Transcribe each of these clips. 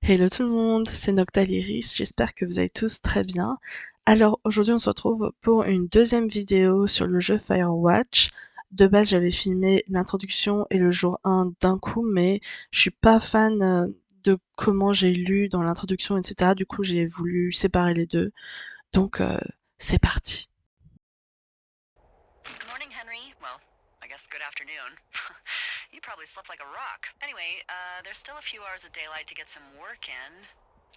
Hello tout le monde, c'est Noctaliris, j'espère que vous allez tous très bien. Alors aujourd'hui on se retrouve pour une deuxième vidéo sur le jeu Firewatch. De base j'avais filmé l'introduction et le jour 1 d'un coup, mais je suis pas fan de comment j'ai lu dans l'introduction, etc. Du coup j'ai voulu séparer les deux. Donc c'est parti. Good morning, Henry. Well, I guess good afternoon. You probably slept like a rock. Anyway, there's still a few hours of daylight to get some work in.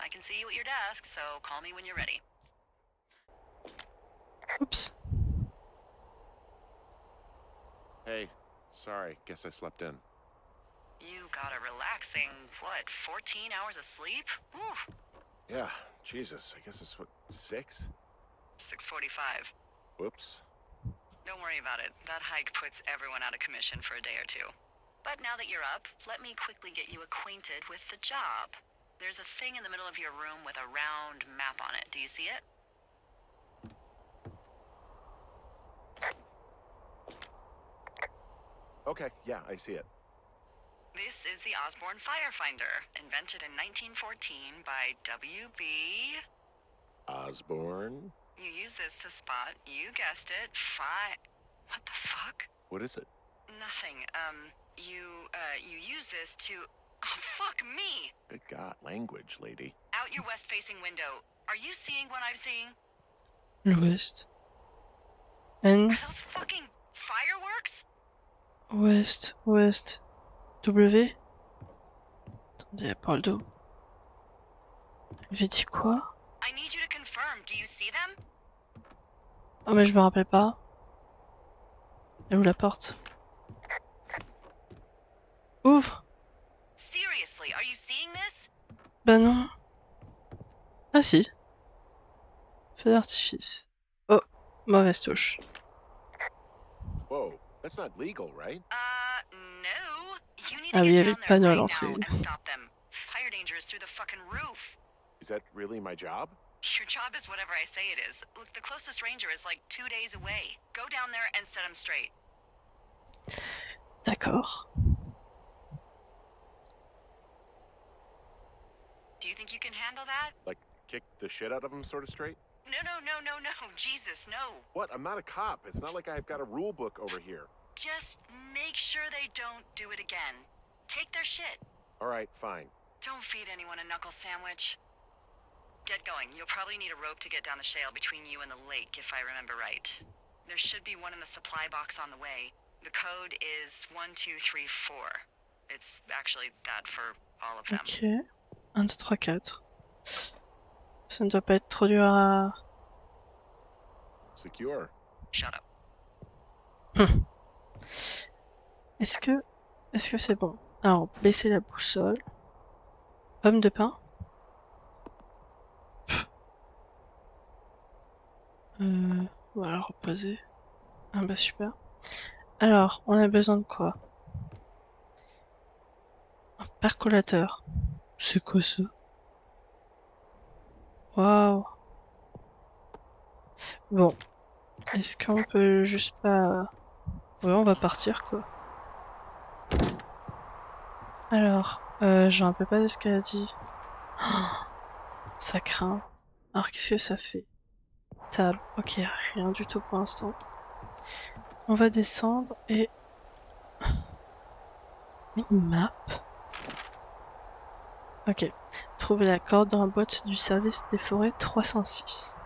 I can see you at your desk, so call me when you're ready. Oups. Hey, sorry, guess I slept in. You got a relaxing, what, 14 hours of sleep? Whew, Yeah, Jesus, I guess it's what, 6? 6:45. Whoops. Don't worry about it. That hike puts everyone out of commission for a day or two. But now that you're up, let me quickly get you acquainted with the job. There's a thing in the middle of your room with a round map on it. Do you see it? Okay, yeah, I see it. This is the Osborne Firefinder, invented in 1914 by W.B. Osborne? You use this to spot, you guessed it, What the fuck? What is it? Nothing. You use this to... Oh, fuck me! Good God, language, lady. Out your west-facing window. Are you seeing what I'm seeing? L'ouest. N, Are those fucking fireworks? ouest, ouest. W. Attendez, elle parle d'où? Elle lui dit quoi? I need you to confirm. Do you see them? Oh mais je me rappelle pas. Elle est où la porte? Ouvre! Seriously, are you seeing this? Bah non. Ah si. Feu d'artifice. Oh, mauvaise touche. Whoa, that's not legal, right? No. You need to Ah oui, il y get avait le down there panneau à right l'entrée. now and stop them. Fire danger is through the fucking roof. Is that really my job? Your job is whatever I say it is. Look, the closest ranger is like 2 days away. Go down there and set him straight. D'accord. Do you think you can handle that? Like, kick the shit out of him sort of straight? No. Jesus, no. What? I'm not a cop. It's not like I've got a rule book over here. Just make sure they don't do it again. Take their shit. All right, fine. Don't feed anyone a knuckle sandwich. Get going. You'll probably need a rope to get down the shale between you and the lake, if I remember right. There should be one in the supply box on the way. The code is 1234. It's actually that for all of them. Ok. 1, 2, 3, 4. Ça ne doit pas être trop dur à... Secure. Shut up. Est-ce que c'est bon? Alors, baisser la boussole. Pomme de pain. Voilà, reposer. Ah bah super. Alors, on a besoin de quoi? Un percolateur. C'est quoi ça? Waouh. Bon. Est-ce qu'on peut juste pas... Ouais, on va partir quoi. Alors, je me rappelle pas de ce qu'elle a dit. Ça craint. Alors, qu'est-ce que ça fait? Table. Ok, rien du tout pour l'instant. On va descendre et... Une map. Ok. Trouver la corde dans la boîte du service des forêts 306.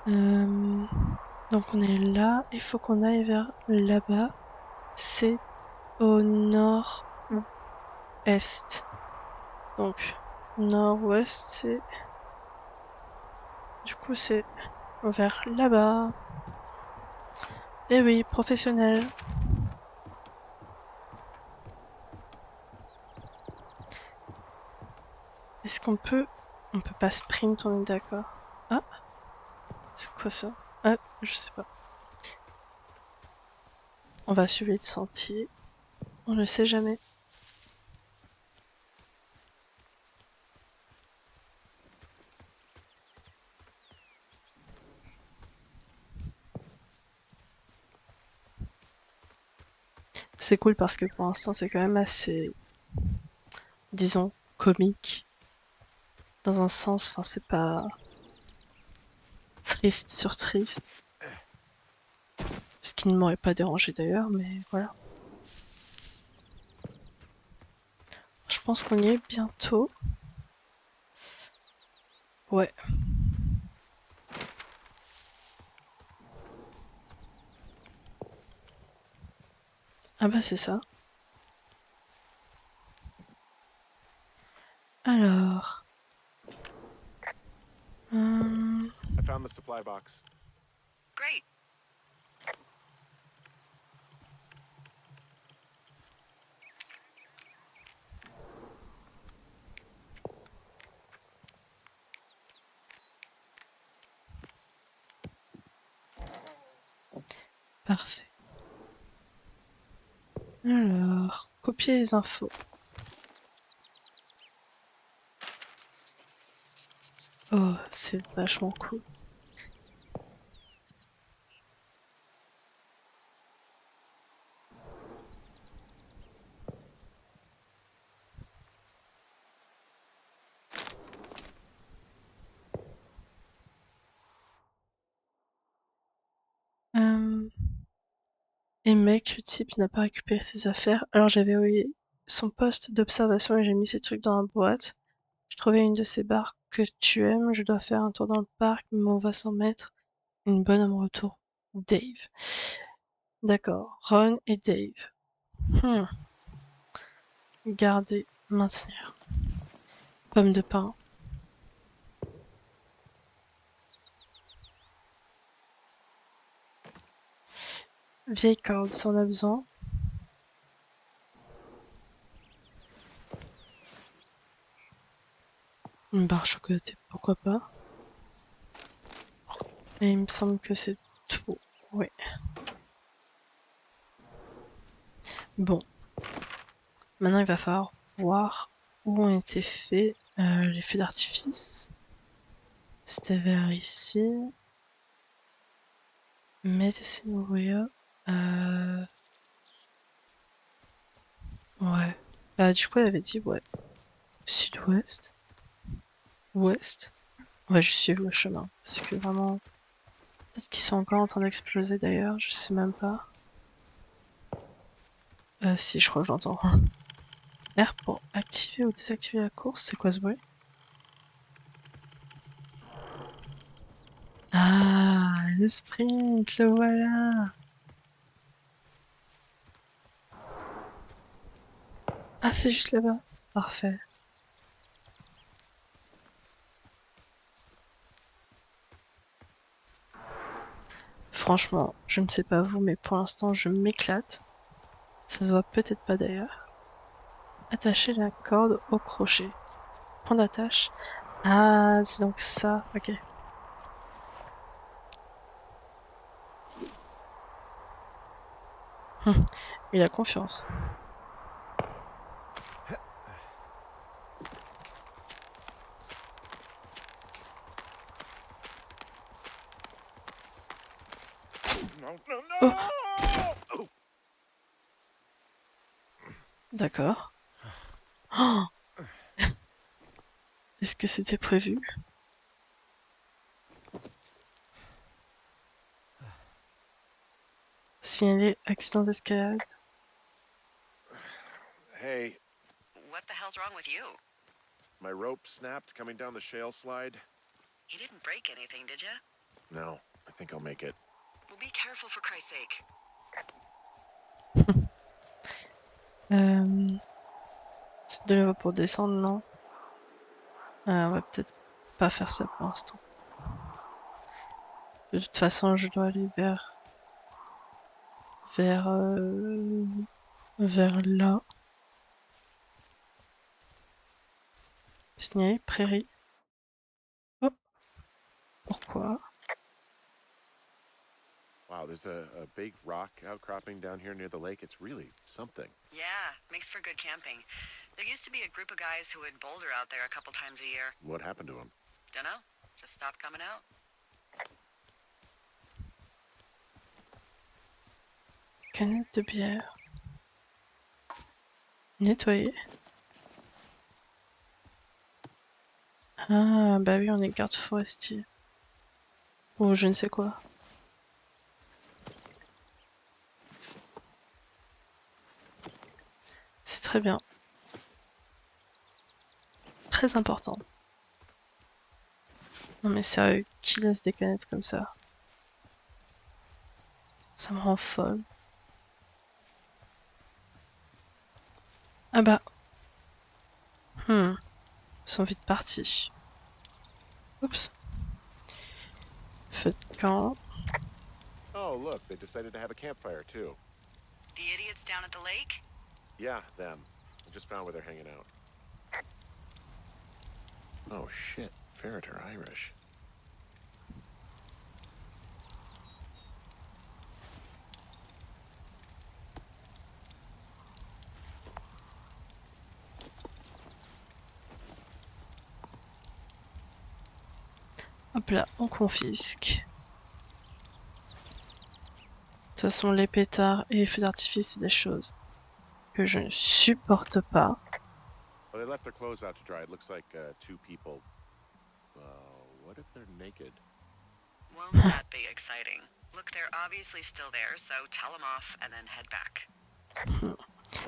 Donc on est là. Il faut qu'on aille vers là-bas. C'est au nord-est. Donc, nord-ouest, c'est... Du coup, c'est vers là-bas. Eh oui, professionnel. Est-ce qu'on peut... On peut pas sprint, on est d'accord. Ah, c'est quoi ça? Ah, je sais pas. On va suivre le sentier. On ne sait jamais. C'est cool parce que pour l'instant, c'est quand même assez... Disons, comique. Dans un sens, enfin c'est pas triste sur triste. Ce qui ne m'aurait pas dérangé d'ailleurs, mais voilà. Je pense qu'on y est bientôt. Ouais. Ah bah c'est ça. Alors... I found the supply box. Great. Parfait. Alors, copier les infos. Oh, c'est vachement cool. Et mec, le type n'a pas récupéré ses affaires. Alors j'avais oublié son poste d'observation et j'ai mis ses trucs dans la boîte. Je trouvais une de ces bars que tu aimes. Je dois faire un tour dans le parc, mais on va s'en mettre. Une bonne à mon retour. Dave. D'accord. Ron et Dave. Hmm. Garder, maintenir. Pomme de pain. Vieille corde, si on a besoin. Une barre chocolatée, pourquoi pas. Et il me semble que c'est tout. Oui. Bon. Maintenant, il va falloir voir où ont été faits les feux d'artifice. C'était vers ici. Medicine Warrior. Ouais. Du coup, elle avait dit, ouais. Sud-ouest. Ouest. On va juste suivre le chemin. Parce que vraiment... Peut-être qu'ils sont encore en train d'exploser d'ailleurs, je sais même pas. Si, je crois que j'entends. R pour activer ou désactiver la course, c'est quoi ce bruit? Ah, le sprint, le voilà. Ah, c'est juste là-bas. Parfait. Franchement, je ne sais pas vous, mais pour l'instant, je m'éclate. Ça se voit peut-être pas d'ailleurs. Attacher la corde au crochet. Point d'attache. Ah, c'est donc ça. Ok. Il a confiance. No, no, Oh, no! d'accord. Oh, est-ce que c'était prévu? Signaler accident d'escalade. Hey, What the hell's wrong with you? my rope snapped coming down the shale slide. You didn't break anything, did you? No, I think I'll make it. Well, be careful for Christ's sake. C'est de nouveau pour descendre, non? On va peut-être pas faire ça pour l'instant. De toute façon, je dois aller vers, vers là. Signaler prairie. Oh, pourquoi? Wow, there's a big rock outcropping down here near the lake. It's really something. Yeah, makes for good camping. There used to be a group of guys who would boulder out there a couple times a year. What happened to him? Dunno, just stopped coming out. Canette de bière. Nettoyer. Ah, bah oui, on est garde forestier. Ou je ne sais quoi. C'est très bien. Très important. Non mais sérieux, qui laisse des canettes comme ça? Ça me rend folle. Ah bah, ils sont vite partis. Oups. Feu de camp. Oh, look, they decided to have a campfire too. The idiots down at the lake? Yeah, them. I just found where they're hanging out. Oh shit, Ferret are Irish. Hop là, on confisque. De toute façon, les pétards et les feux d'artifice, c'est des choses que je ne supporte pas. Well, they left their clothes out to dry. It looks like two people. What if they're naked? Won't that be exciting? Look, they're obviously still there, so tell them off and then head back.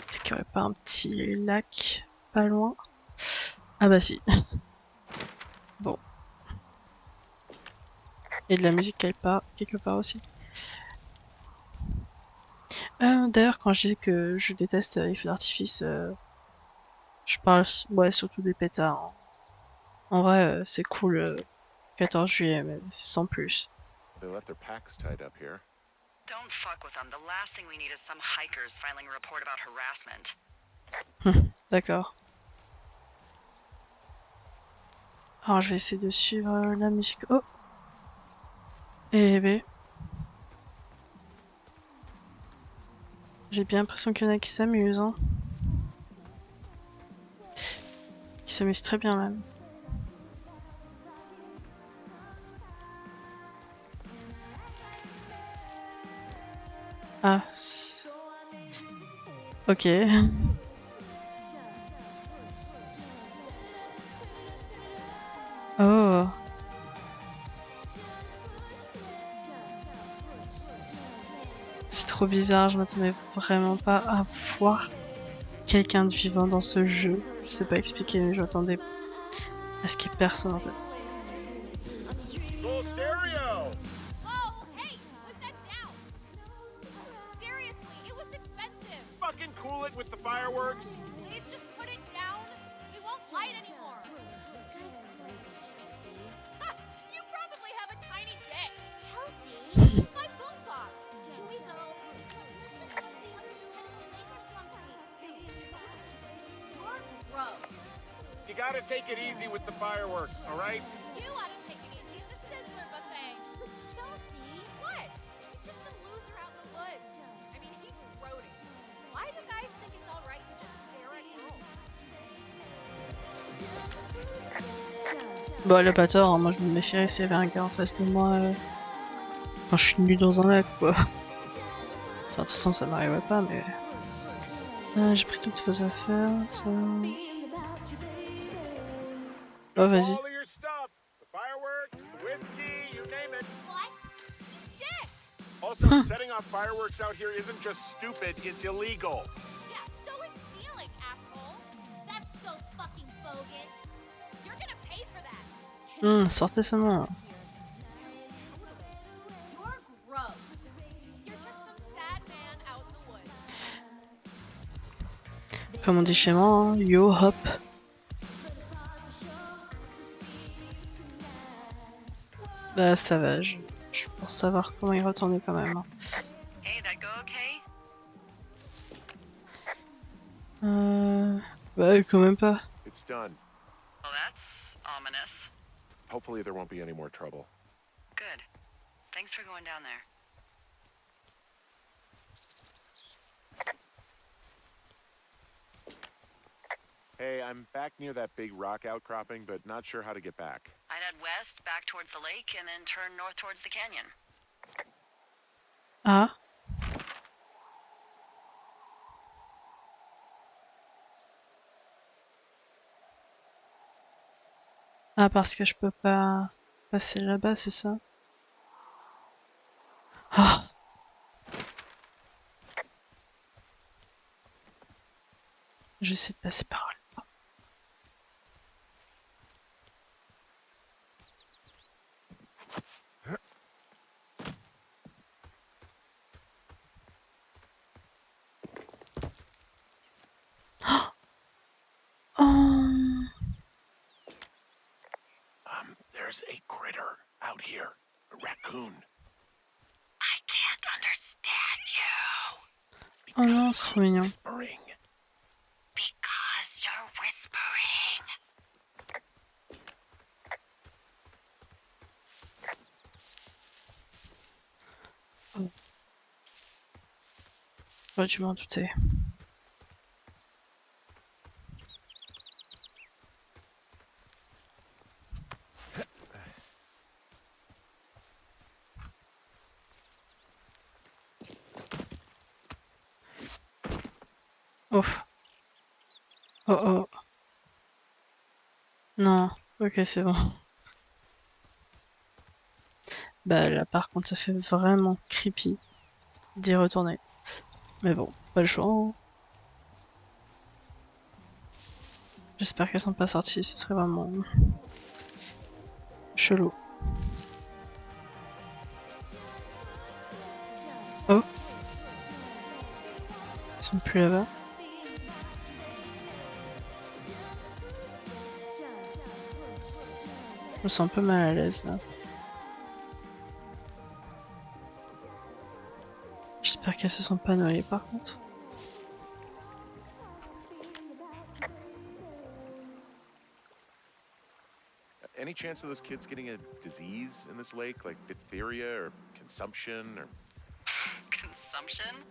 Est-ce qu'il n'y aurait pas un petit lac pas loin? Ah bah si. Bon. Et de la musique quelque part aussi. D'ailleurs, quand je dis que je déteste les feux d'artifice, je parle surtout des pétards, hein. En vrai, c'est cool 14 juillet, mais sans plus. They left their packs tied up here. Don't fuck with them. The last thing we need is some hikers filing a report about harassment. D'accord. Alors, je vais essayer de suivre la musique. Oh! Eh ben. J'ai bien l'impression qu'il y en a qui s'amusent, hein. Qui s'amusent très bien même. Ah. Ok. Oh. C'est trop bizarre, je m'attendais vraiment pas à voir quelqu'un de vivant dans ce jeu. Je sais pas expliquer, mais je m'attendais à ce qu'il y ait personne en fait. Full stereo! Oh, hey, put that down. Seriously, it was expensive. Fucking cool it with the fireworks! Please just put it down. We won't light anymore. You probably have a tiny dick. Chelsea, it's my boombox. Can we go? Let's just go to the other side of the lake or something. You're gross. You gotta take it easy with the fireworks, alright? You ought to take it easy at the Sizzler buffet. Chelsea, what? He's just some loser out in the woods. I mean, he's grody. Why do guys think it's all right to just stare at girls? Bon, elle a pas tort, hein. Moi je me méfierais s'il y avait un gars en face de moi quand je suis nue dans un lac, quoi. Enfin, de toute façon, ça m'arriverait pas, mais. J'ai pris toutes vos affaires, ça. Oh, vas-y. All of your stuff! The fireworks, the whiskey, you name it. What? You dick! Also, setting off fireworks out here isn't just stupid, it's illegal. Yeah, so is stealing, asshole. That's so fucking bogus. You're gonna pay for that. Sortez seulement. You're gross. You're just some sad man out in the woods. Comme on dit chez moi, hein, yo hop. Bah ça va, je pense savoir comment y retourner quand même, hein. Hey, that go okay? Bah quand même pas. It's done. Well, that's ominous. Hopefully there won't be any more trouble. Good. Thanks for going down there. Hey, I'm back near that big rock outcropping, but not sure how to get back. I'd head west, back towards the lake, and then turn north towards the canyon. Ah. Ah, parce que je peux pas passer là-bas, c'est ça? Ah! Je vais essayer de passer par là. Oh! There's a critter out here. A raccoon. I can't understand you. Oh non, Because c'est trop I'm mignon. whispering. Because you're whispering. J'aurais dû m'en douter. Oh. Oh oh. Non. Ok, c'est bon. Bah là par contre ça fait vraiment creepy d'y retourner. Mais bon, pas le choix, hein. J'espère qu'elles sont pas sorties, ce serait vraiment chelou. Oh, ils sont plus là-bas. Je me sens un peu mal à l'aise là. J'espère qu'elles se sont pas noyées par contre. Any chance of those kids getting a disease in this lake, like diphtheria or consumption or... Consumption?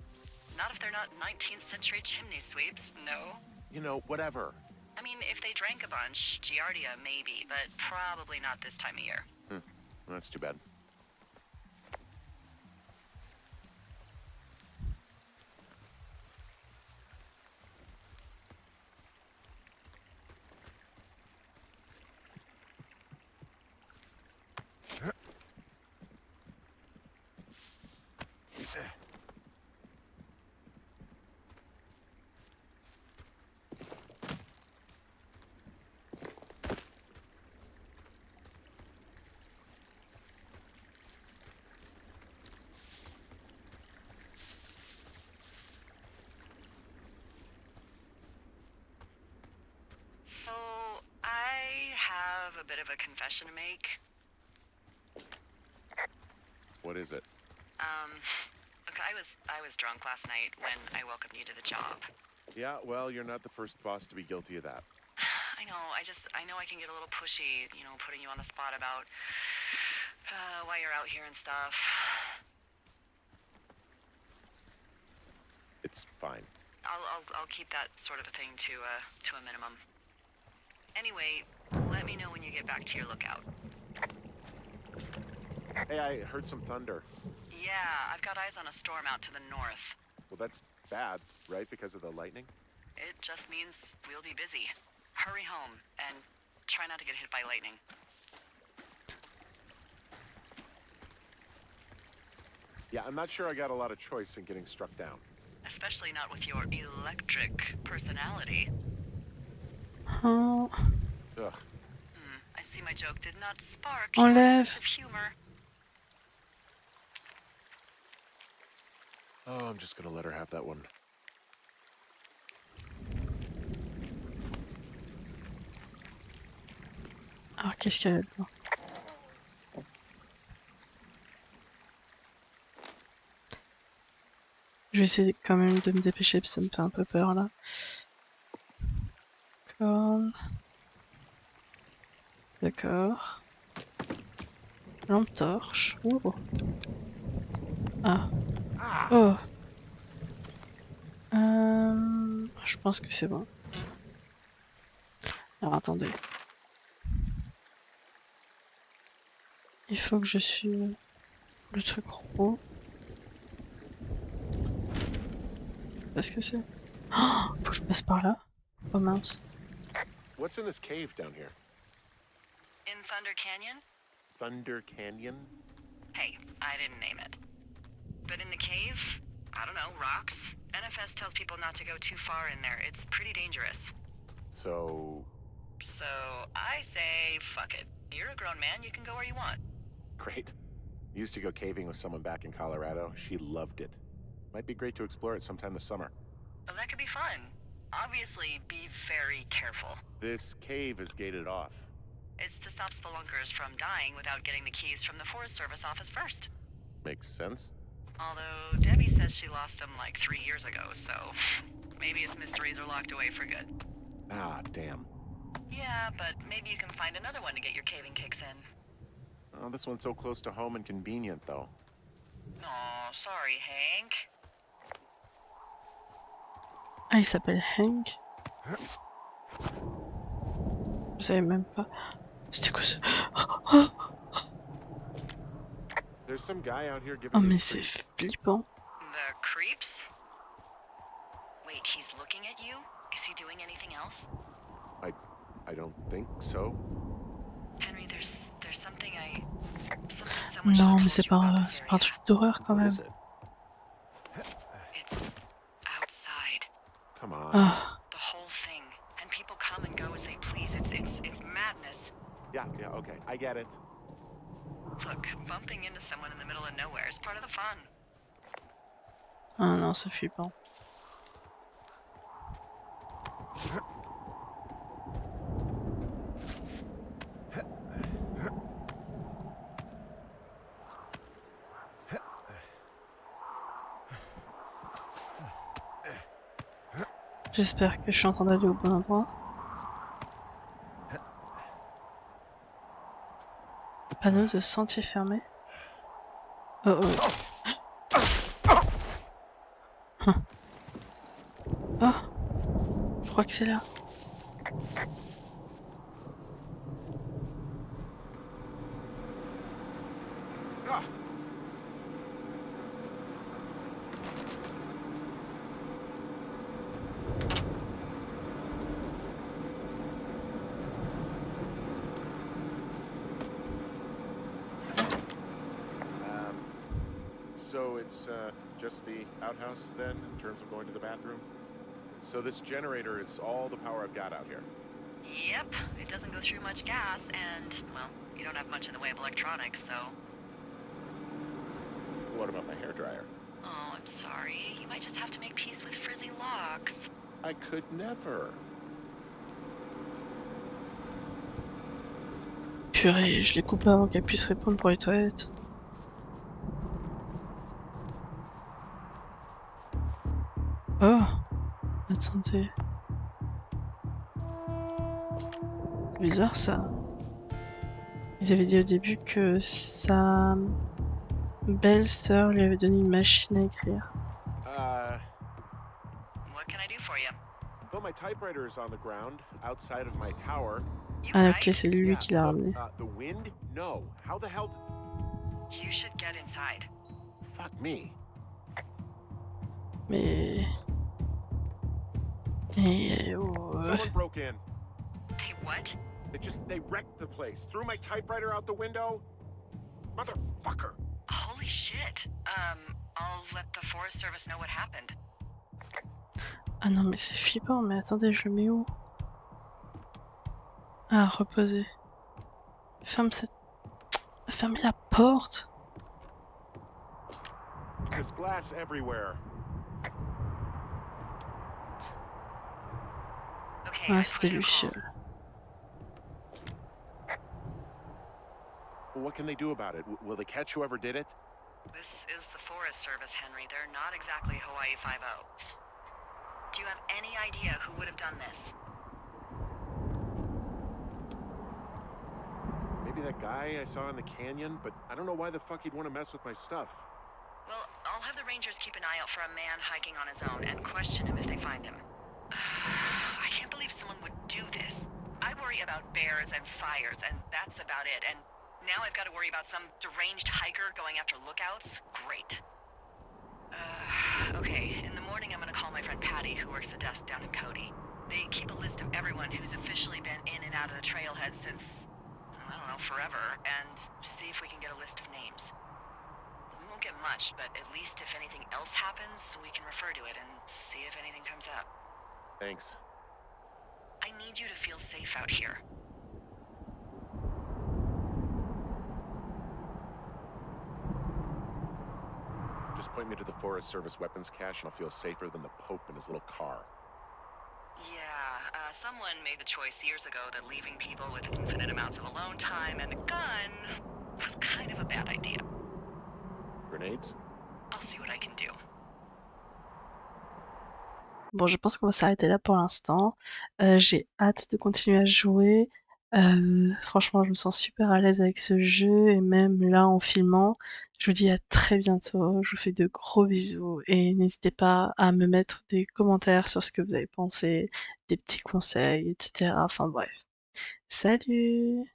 Not if they're not 19th century chimney sweeps, no. You know, whatever. I mean, if they drank a bunch, Giardia maybe, but probably not this time of year. Well, that's too bad. So, I have a bit of a confession to make. What is it? Look, I was drunk last night when I welcomed you to the job. Yeah, well, you're not the first boss to be guilty of that. I know, I know I can get a little pushy, you know, putting you on the spot about why you're out here and stuff. It's fine. I'll keep that sort of a thing to a minimum. Anyway, let me know when you get back to your lookout. Hey, I heard some thunder. Yeah, I've got eyes on a storm out to the north. Well, that's bad, right? Because of the lightning? It just means we'll be busy. Hurry home and try not to get hit by lightning. Yeah, I'm not sure I got a lot of choice in getting struck down. Especially not with your electric personality. Oh. Ugh. I see my joke did not spark your Enlève. sense of humor. Oh, I'm just gonna let her have that one. Alors qu'est-ce qu'il y a là-dedans? Je vais essayer quand même de me dépêcher parce que ça me fait un peu peur là. Corne. D'accord. Lampe torche. Oh. Ah. Oh. Je pense que c'est bon. Alors attendez. Il faut que je suive le truc roux. Je sais pas ce que c'est. Oh, faut que je passe par là. Oh mince. What's in this cave down here? In Thunder Canyon? Thunder Canyon? Hey, I didn't name it. But in the cave, I don't know, rocks? NFS tells people not to go too far in there. It's pretty dangerous. So, So, I say, fuck it. You're a grown man, you can go where you want. great. Used to go caving with someone back in Colorado. She loved it. Might be great to explore it sometime this summer. Well, that could be fun. Obviously, be very careful. This cave is gated off. It's to stop spelunkers from dying without getting the keys from the Forest Service office first. Makes sense. Although, Debbie says she lost them like 3 years ago, so maybe its mysteries are locked away for good. Ah, damn. Yeah, but maybe you can find another one to get your caving kicks in. Oh, this one's so close to home and convenient, though. Aw, sorry, Hank. Ah, il s'appelle Hank. Je savais même pas. C'était quoi ça? There's some guy out here giving Oh, me mais the c'est creeps. flippant. The creeps? Wait, he's looking at you? Is he doing anything else? I don't think so. Henry, there's something someone Non, should mais have c'est told you pas, about this c'est pas un area. truc d'horreur quand What même. is it? It's outside. Come on. Ah, The whole thing. And people come and go as they please. It's madness. Yeah, okay. I get it. Look, bumping into someone in the middle of nowhere is part of the fun. ah non, c'est flippant. J'espère que je suis en train d'aller au bon endroit. Panneau de sentier fermé. Oh oh. Hein. Oh, je crois que c'est là. Ah! So it's just the outhouse then, in terms of going to the bathroom? So this generator is all the power I've got out here. Yep, it doesn't go through much gas, and, well, you don't have much in the way of electronics, so... What about the hairdryer? Oh, I'm sorry. You might just have to make peace with frizzy locks. I could never. Purée, je l'ai coupé avant qu'elle puisse répondre pour les toilettes. Oh, attendez. C'est bizarre ça. Ils avaient dit au début que sa belle-sœur lui avait donné une machine à écrire. What can I do for you? Well, my typewriter is on the ground outside of my tower. You Ah right? ok, c'est lui Yeah, qui l'a ramené. the wind? No. How the hell? You should get inside. Fuck me. Mais... oh, Someone broke in. Hey, what? They wrecked the place. Threw my typewriter out the window. Motherfucker. Holy shit. I'll let the Forest Service know what happened. Ah non mais c'est flippant, mais attendez, je le mets où? Ah, reposer. Ferme cette... Fermez la porte. There's glass everywhere. Okay, Ah, I c'était put in a lui. call. Well, what can they do about it? Will they catch whoever did it? This is the Forest Service, Henry. They're not exactly Hawaii Five-0. Do you have any idea who would have done this? Maybe that guy I saw in the canyon, but I don't know why the fuck he'd want to mess with my stuff. Well, I'll have the Rangers keep an eye out for a man hiking on his own and question him if they find him. I can't believe someone would do this. I worry about bears and fires, and that's about it. And now I've got to worry about some deranged hiker going after lookouts? Great. Okay, in the morning I'm gonna call my friend Patty, who works the desk down in Cody. They keep a list of everyone who's officially been in and out of the trailhead since, I don't forever and see if we can get a list of names. We won't get much, but at least if anything else happens, we can refer to it and see if anything comes up. Thanks. I need you to feel safe out here. Just point me to the Forest Service weapons cache and I'll feel safer than the Pope in his little car. Yeah, someone made the choice years ago that leaving people with infinite amounts of alone time and a gun was kind of a bad idea. Grenades? I'll see what I can do. Bon, je pense qu'on va s'arrêter là pour l'instant. J'ai hâte de continuer à jouer. Franchement, je me sens super à l'aise avec ce jeu et même là en filmant. Je vous dis à très bientôt. Je vous fais de gros bisous et n'hésitez pas à me mettre des commentaires sur ce que vous avez pensé, des petits conseils, etc. Enfin bref. Salut!